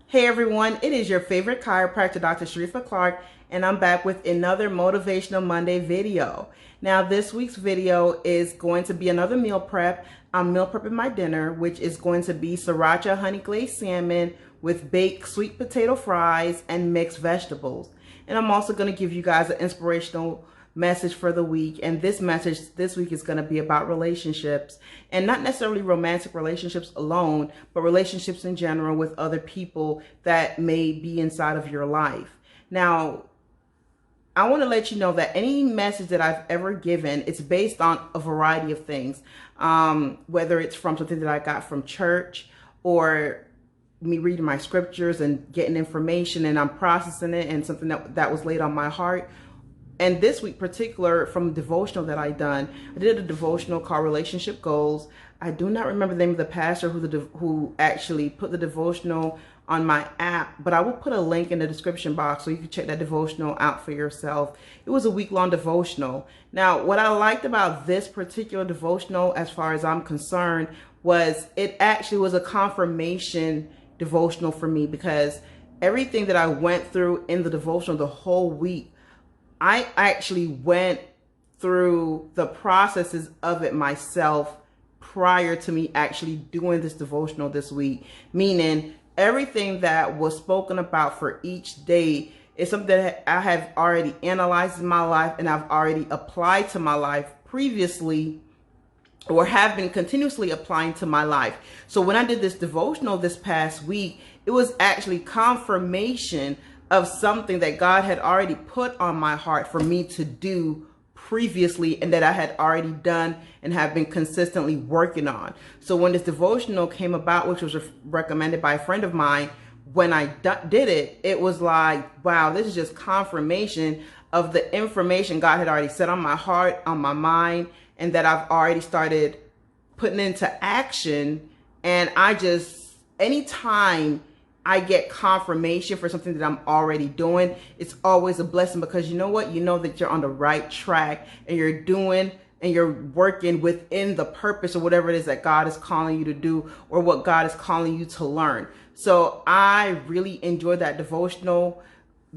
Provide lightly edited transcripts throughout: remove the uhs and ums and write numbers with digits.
Hey everyone, it is your favorite chiropractor, DrShereffaClarke, and I'm back with another Motivational Monday video. Now this week's video is going to be another meal prep. I'm meal prepping my dinner, which is going to be Siracha honey glazed salmon with baked sweet potato fries and mixed vegetables. And I'm also going to give you guys an inspirational message for the week, and this message this week is going to be about relationships, and not necessarily romantic relationships alone, but relationships in general with other people that may be inside of your life. Now, I want to let you know that any message that I've ever given, it's based on a variety of things, whether it's from something that I got from church or me reading my scriptures and getting information and I'm processing it, and something that was laid on my heart. And this week particular, from a devotional that I done, I did a devotional called Relationship Goals. I do not remember the name of the pastor who actually put the devotional on my app, but I will put a link in the description box so you can check that devotional out for yourself. It was a week-long devotional. Now, what I liked about this particular devotional, as far as I'm concerned, was it actually was a confirmation devotional for me, because everything that I went through in the devotional the whole week, I actually went through the processes of it myself prior to me actually doing this devotional this week. Meaning everything that was spoken about for each day is something that I have already analyzed in my life and I've already applied to my life previously, or have been continuously applying to my life. So when I did this devotional this past week, it was actually confirmation of something that God had already put on my heart for me to do previously, and that I had already done and have been consistently working on. So when this devotional came about, which was recommended by a friend of mine, when I did it, it was like, wow, this is just confirmation of the information God had already set on my heart, on my mind, and that I've already started putting into action. And I just, anytime I get confirmation for something that I'm already doing, it's always a blessing, because you know what? You know that you're on the right track and you're doing and you're working within the purpose or whatever it is that God is calling you to do, or what God is calling you to learn. So I really enjoyed that devotional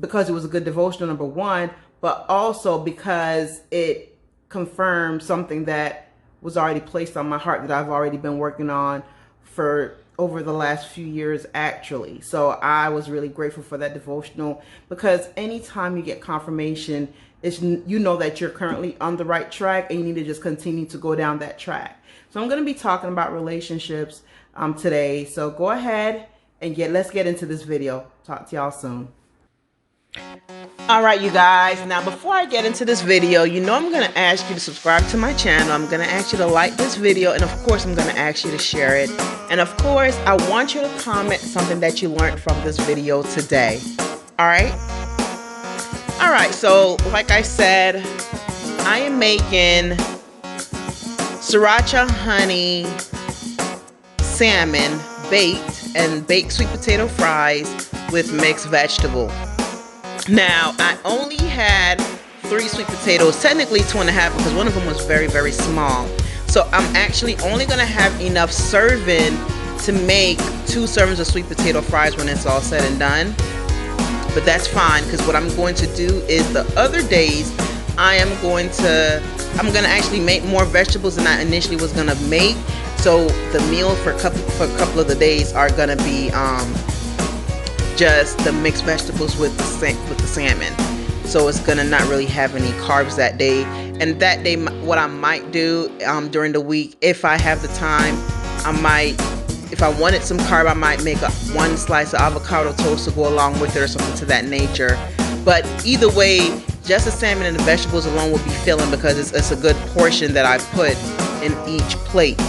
because it was a good devotional, number one, but also because it confirmed something that was already placed on my heart that I've already been working on for over the last few years, actually. So I was really grateful for that devotional, because anytime you get confirmation, you know that you're currently on the right track and you need to just continue to go down that track. So I'm going to be talking about relationships today. So go ahead and let's get into this video. Talk to y'all soon. All right, you guys, now before I get into this video, you know I'm going to ask you to subscribe to my channel. I'm going to ask you to like this video, and of course I'm going to ask you to share it. And of course, I want you to comment something that you learned from this video today. All right, so like I said, I am making Siracha honey salmon baked sweet potato fries with mixed vegetable. Now, I only had 3 sweet potatoes, technically 2.5, because one of them was very, very small. So I'm actually only going to have enough serving to make 2 servings of sweet potato fries when it's all said and done. But that's fine, because what I'm going to do is the other days I'm going to actually make more vegetables than I initially was going to make. So the meal for a couple of the days are going to be just the mixed vegetables with the salmon. So it's gonna not really have any carbs that day. And that day, what I might do during the week, if I have the time, if I wanted some carb, I might make one slice of avocado toast to go along with it, or something to that nature. But either way, just the salmon and the vegetables alone will be filling, because it's a good portion that I put in each plate.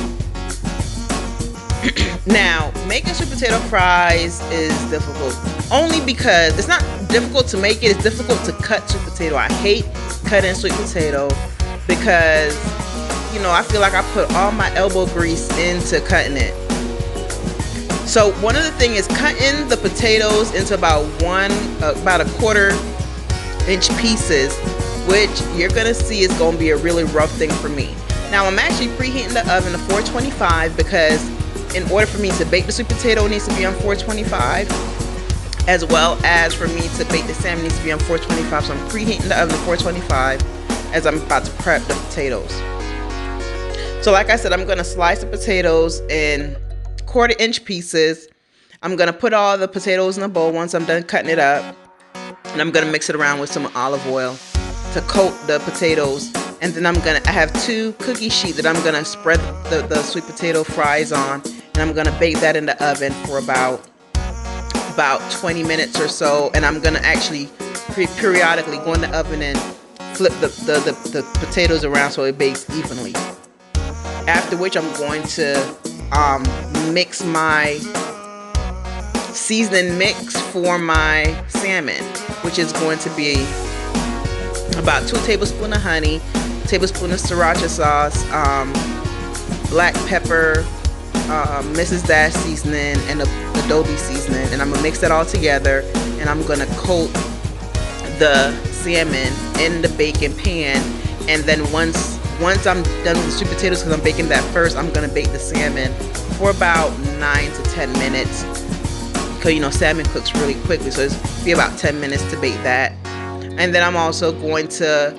Now, making sweet potato fries is difficult, only because it's not difficult to make it, it's difficult to cut sweet potato. I hate cutting sweet potato because, you know, I feel like I put all my elbow grease into cutting it. So one of the things is cutting the potatoes into about a 1/4 inch pieces, which you're gonna see is gonna be a really rough thing for me. Now I'm actually preheating the oven to 425, because in order for me to bake the sweet potato, it needs to be on 425. as well as for me to bake the salmon needs to be on 425. So I'm preheating the oven to 425 as I'm about to prep the potatoes. So like I said, I'm going to slice the potatoes in 1/4-inch pieces. I'm going to put all the potatoes in a bowl once I'm done cutting it up. And I'm going to mix it around with some olive oil to coat the potatoes. And then I have 2 cookie sheets that I'm going to spread the sweet potato fries on. And I'm going to bake that in the oven for about 20 minutes or so. And I'm going to actually periodically go in the oven and flip the potatoes around so it bakes evenly. After which I'm going to mix my seasoning mix for my salmon, which is going to be about 2 tablespoons of honey, 1 tablespoon of Siracha sauce, black pepper, Mrs. Dash seasoning, and Adobe seasoning. And I'm gonna mix that all together, and I'm gonna coat the salmon in the baking pan. And then once I'm done with the sweet potatoes, because I'm baking that first, I'm gonna bake the salmon for about 9 to 10 minutes. Because salmon cooks really quickly, so it's be about 10 minutes to bake that. And then I'm also going to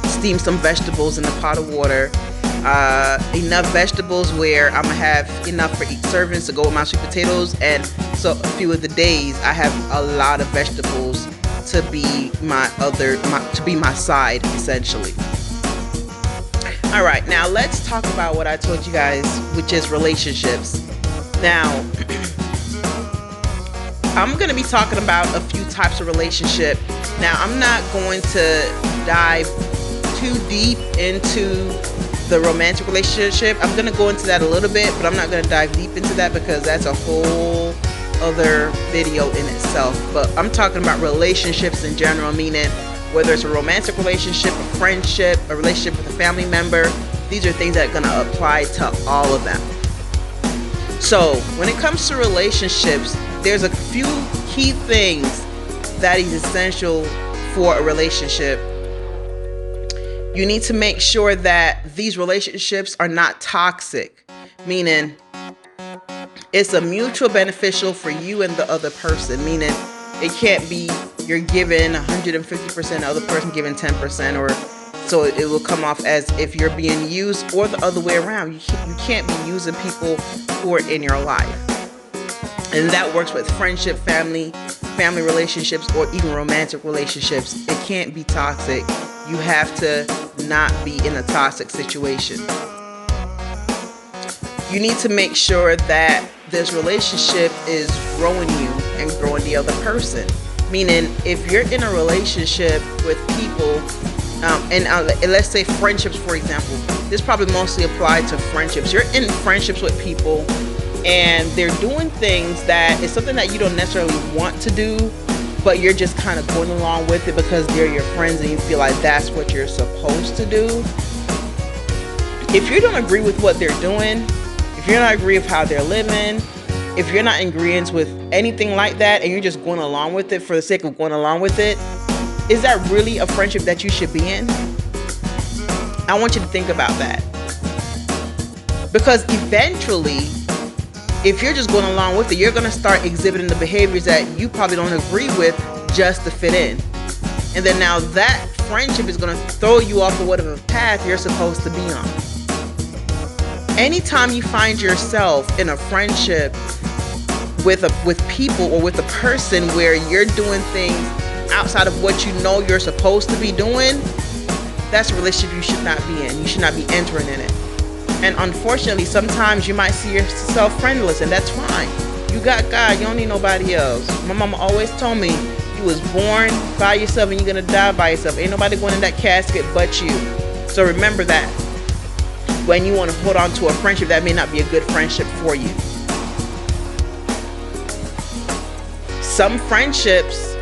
steam some vegetables in a pot of water. Enough vegetables where I'm gonna have enough for each servings to go with my sweet potatoes, and so a few of the days I have a lot of vegetables to be my side, essentially. All right, now let's talk about what I told you guys, which is relationships. Now, I'm going to be talking about a few types of relationship. Now, I'm not going to dive too deep into the romantic relationship. I'm going to go into that a little bit, but I'm not going to dive deep into that because that's a whole other video in itself. But I'm talking about relationships in general, meaning whether it's a romantic relationship, a friendship, a relationship with a family member. These are things that are going to apply to all of them. So when it comes to relationships, there's a few key things that is essential for a relationship. You need to make sure that these relationships are not toxic, meaning it's a mutual beneficial for you and the other person, meaning it can't be you're giving 150%, the other person giving 10%, or so it will come off as if you're being used, or the other way around. You can't be using people who are in your life. And that works with friendship, family relationships, or even romantic relationships. It can't be toxic. You have to not be in a toxic situation. You need to make sure that this relationship is growing you and growing the other person. Meaning, if you're in a relationship with people, and let's say friendships, for example, this probably mostly applies to friendships. You're in friendships with people and they're doing things that is something that you don't necessarily want to do, but you're just kind of going along with it because they're your friends and you feel like that's what you're supposed to do. If you don't agree with what they're doing, if you're not agree with how they're living, if you're not in agreement with anything like that and you're just going along with it for the sake of going along with it, is that really a friendship that you should be in? I want you to think about that. Because eventually, if you're just going along with it, you're going to start exhibiting the behaviors that you probably don't agree with just to fit in. And then now that friendship is going to throw you off of whatever path you're supposed to be on. Anytime you find yourself in a friendship with people or with a person where you're doing things outside of what you know you're supposed to be doing, that's a relationship you should not be in. You should not be entering in it. And unfortunately, sometimes you might see yourself friendless, and that's fine. You got God, you don't need nobody else. My mama always told me, you was born by yourself and you're gonna die by yourself. Ain't nobody going in that casket but you. So remember that. When you want to hold on to a friendship, that may not be a good friendship for you. Some friendships,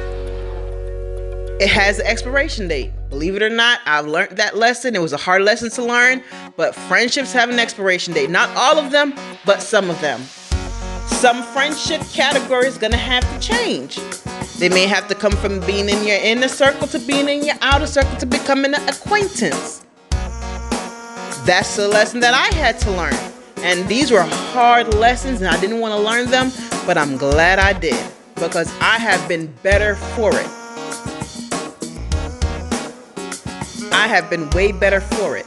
it has an expiration date. Believe it or not, I've learned that lesson. It was a hard lesson to learn, but friendships have an expiration date. Not all of them, but some of them. Some friendship categories gonna have to change. They may have to come from being in your inner circle to being in your outer circle to becoming an acquaintance. That's the lesson that I had to learn. And these were hard lessons and I didn't want to learn them, but but I'm glad I did, because I have been better for it. I have been way better for it.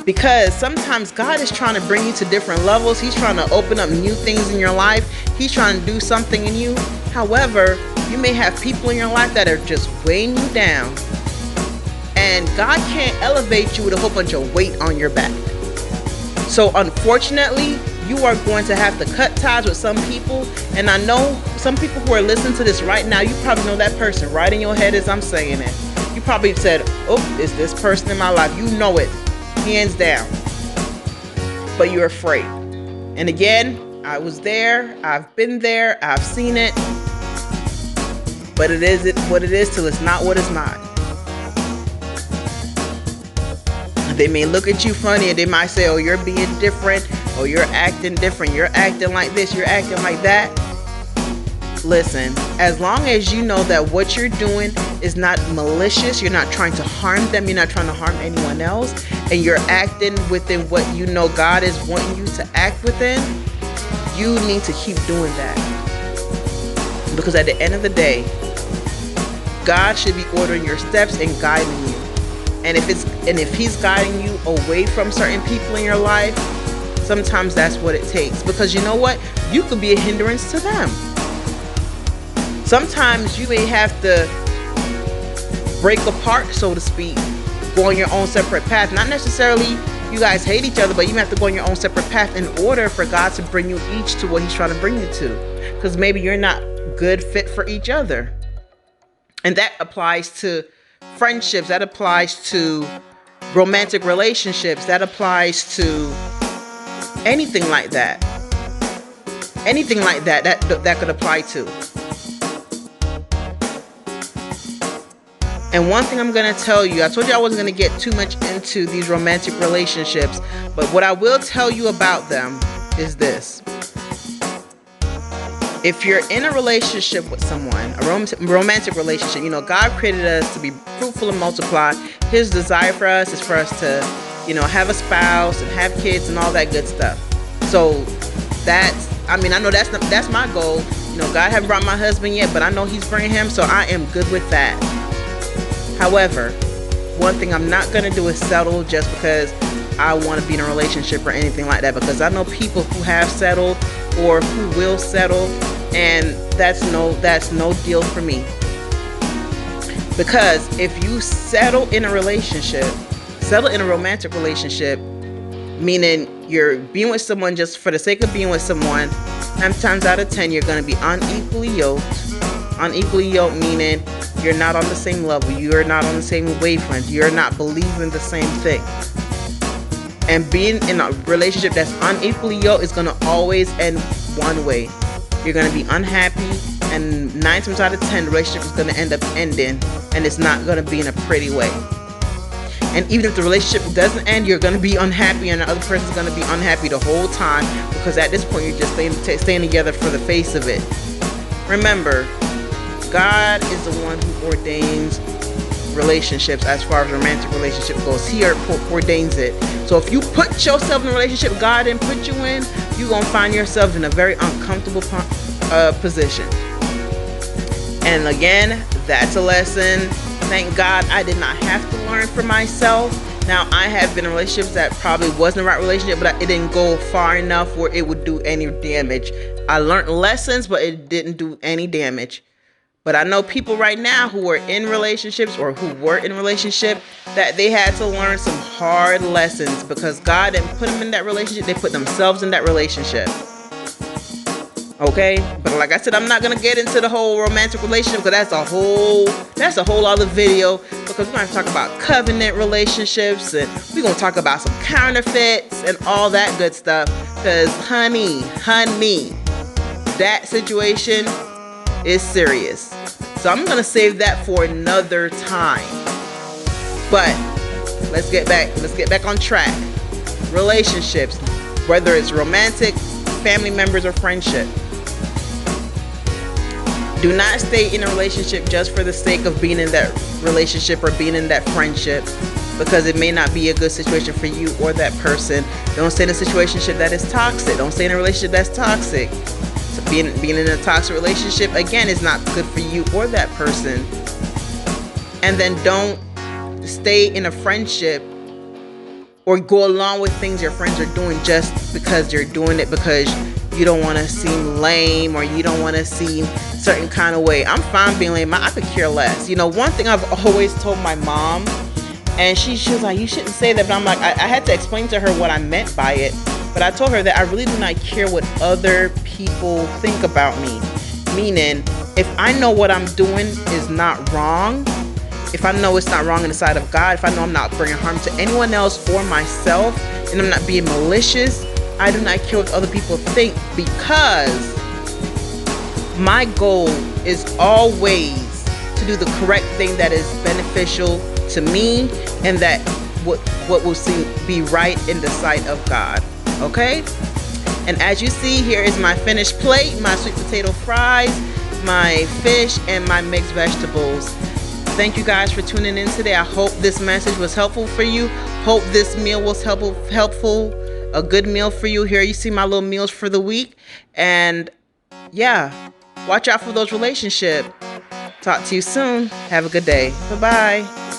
Because sometimes God is trying to bring you to different levels. He's trying to open up new things in your life. He's trying to do something in you. However, you may have people in your life that are just weighing you down. And God can't elevate you with a whole bunch of weight on your back. So unfortunately, you are going to have to cut ties with some people. And I know some people who are listening to this right now, you probably know that person right in your head as I'm saying it. You probably said, oh, is this person in my life? You know it, hands down. But you're afraid. And again, I was there. I've been there. I've seen it. But it is what it is till it's not what it's not. They may look at you funny and they might say, oh, you're being different, or you're acting different, you're acting like this, you're acting like that. Listen, as long as you know that what you're doing is not malicious, you're not trying to harm them, you're not trying to harm anyone else, and you're acting within what you know God is wanting you to act within, you need to keep doing that. Because at the end of the day, God should be ordering your steps and guiding you. And if he's guiding you away from certain people in your life, sometimes that's what it takes. Because you know what? You could be a hindrance to them. Sometimes you may have to break apart, so to speak, go on your own separate path. Not necessarily you guys hate each other, but you have to go on your own separate path in order for God to bring you each to what he's trying to bring you to. Because maybe you're not good fit for each other. And that applies to friendships, that applies to romantic relationships, that applies to anything like that. Anything like that could apply to. And one thing I'm going to tell you, I told you I wasn't going to get too much into these romantic relationships, but what I will tell you about them is this. If you're in a relationship with someone, a romantic relationship, you know, God created us to be fruitful and multiply. His desire for us is for us to, you know, have a spouse and have kids and all that good stuff. So I know that's my goal. You know, God hasn't brought my husband yet, but I know he's bringing him, so I am good with that. However, one thing I'm not going to do is settle just because I want to be in a relationship or anything like that, because I know people who have settled or who will settle, and that's no deal for me. Because if you settle in a romantic relationship, meaning you're being with someone just for the sake of being with someone, 9 times out of 10 you're going to be unequally yoked. Unequally yoked meaning you're not on the same level, you're not on the same wavelength, you're not believing the same thing. And being in a relationship that's unequally yoked is going to always end one way. You're going to be unhappy, and 9 times out of 10 the relationship is going to end up ending, and it's not going to be in a pretty way. And even if the relationship doesn't end, you're going to be unhappy, and the other person's going to be unhappy the whole time, because at this point you're just staying together for the face of it. Remember, God is the one who ordains relationships as far as romantic relationship goes. He ordains it. So if you put yourself in a relationship God didn't put you in, you're going to find yourself in a very uncomfortable position. And again, that's a lesson. Thank God I did not have to learn for myself. Now, I have been in relationships that probably wasn't the right relationship, but it didn't go far enough where it would do any damage. I learned lessons, but it didn't do any damage. But I know people right now who are in relationships or who were in a relationship that they had to learn some hard lessons because God didn't put them in that relationship. They put themselves in that relationship. Okay? But like I said, I'm not going to get into the whole romantic relationship because that's a whole other video, because we're going to talk about covenant relationships, and we're going to talk about some counterfeits and all that good stuff. Because honey, that situation is serious. So I'm going to save that for another time. But let's get back on track. Relationships, whether it's romantic, family members, or friendship. Do not stay in a relationship just for the sake of being in that relationship or being in that friendship, because it may not be a good situation for you or that person. Don't stay in a situationship that is toxic. Don't stay in a relationship that's toxic. being in a toxic relationship, again, is not good for you or that person. And then don't stay in a friendship or go along with things your friends are doing just because they're doing it because you don't want to seem lame or you don't want to seem certain kind of way. I'm fine being lame. I could care less. You know, one thing I've always told my mom, and she was like, you shouldn't say that. But I'm like, I had to explain to her what I meant by it. But I told her that I really do not care what other people think about me. Meaning, if I know what I'm doing is not wrong, if I know it's not wrong in the sight of God, if I know I'm not bringing harm to anyone else or myself, and I'm not being malicious, I do not care what other people think, because my goal is always to do the correct thing that is beneficial to me and that what will be right in the sight of God. Okay? And as you see, here is my finished plate, my sweet potato fries, my fish, and my mixed vegetables. Thank you guys for tuning in today. I hope this message was helpful for you. Hope this meal was helpful, a good meal for you. Here you see my little meals for the week. And yeah, watch out for those relationships. Talk to you soon. Have a good day. Bye-bye.